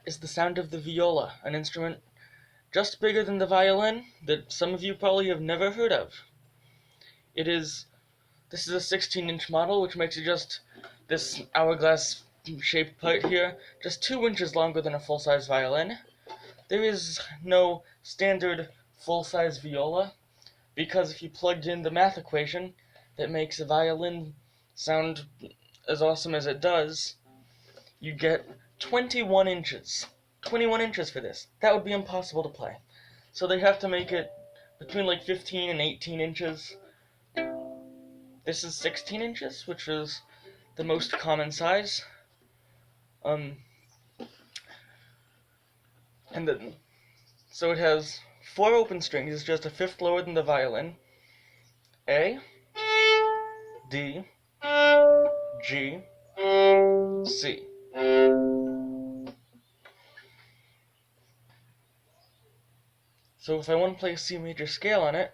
is the sound of the viola, an instrument just bigger than the violin that some of you probably have never heard of. This is a 16-inch model, which makes it just this hourglass-shaped part here, just 2 inches longer than a full-size violin. There is no standard full-size viola, because if you plugged in the math equation that makes a violin sound as awesome as it does, you get 21 inches. 21 inches for this. That would be impossible to play. So they have to make it between like 15 and 18 inches. This is 16 inches, which is the most common size. So it has 4 open strings. It's just a fifth lower than the violin. A, D, G, C. So if I want to play a C major scale on it,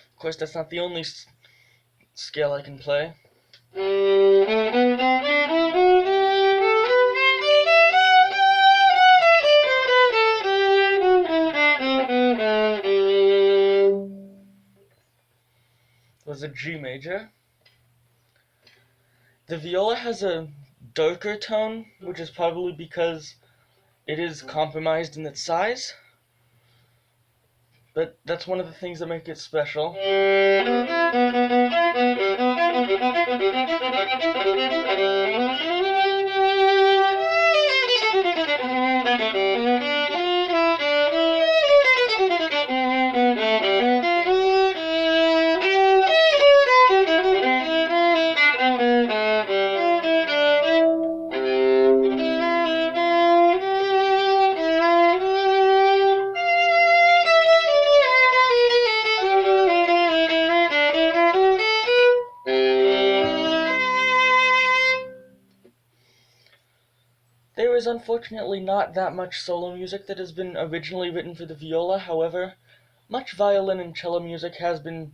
of course that's not the only scale I can play. Was a G major. The viola has a darker tone, which is probably because it is compromised in its size. But that's one of the things that make it special. There is unfortunately not that much solo music that has been originally written for the viola. However, much violin and cello music has been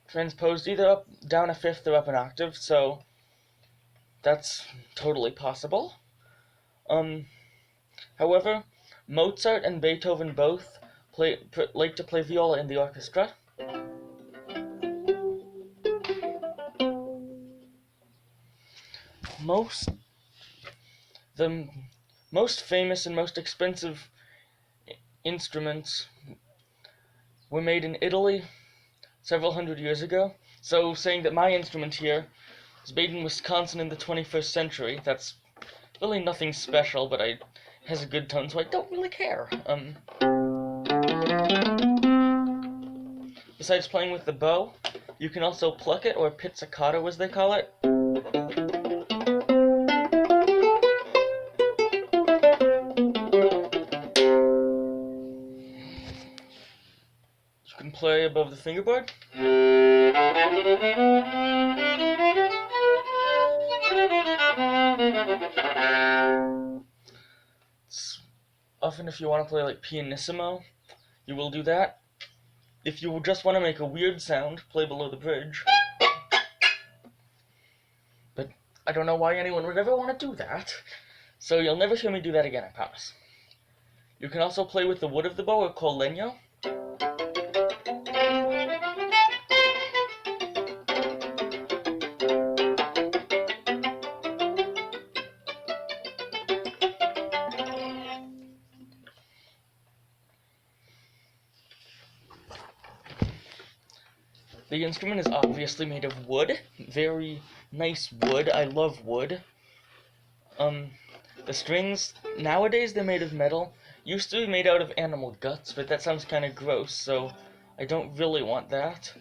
transposed either down a fifth or up an octave, so that's totally possible. However, Mozart and Beethoven both like to play viola in the orchestra. The most famous and most expensive instruments were made in Italy several hundred years ago. So saying that my instrument here was made in Wisconsin in the 21st century, that's really nothing special, but it has a good tone, so I don't really care. Besides playing with the bow, you can also pluck it, or pizzicato as they call it. You can play above the fingerboard. Often if you want to play like pianissimo, you will do that. If you just want to make a weird sound, play below the bridge. But I don't know why anyone would ever want to do that. So you'll never hear me do that again, I promise. You can also play with the wood of the bow, or col legno. The instrument is obviously made of wood. Very nice wood. I love wood. The strings, nowadays they're made of metal. Used to be made out of animal guts, but that sounds kind of gross, so I don't really want that.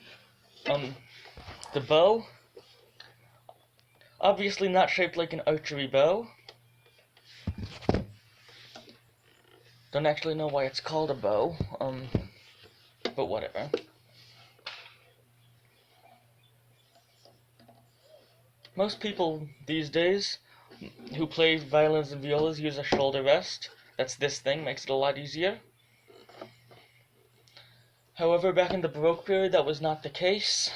The bow, obviously not shaped like an archery bow. Don't actually know why it's called a bow, but whatever. Most people these days who play violins and violas use a shoulder rest. That's this thing, makes it a lot easier. However, back in the Baroque period, that was not the case.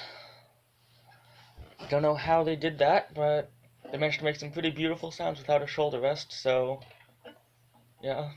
Don't know how they did that, but they managed to make some pretty beautiful sounds without a shoulder rest, so yeah.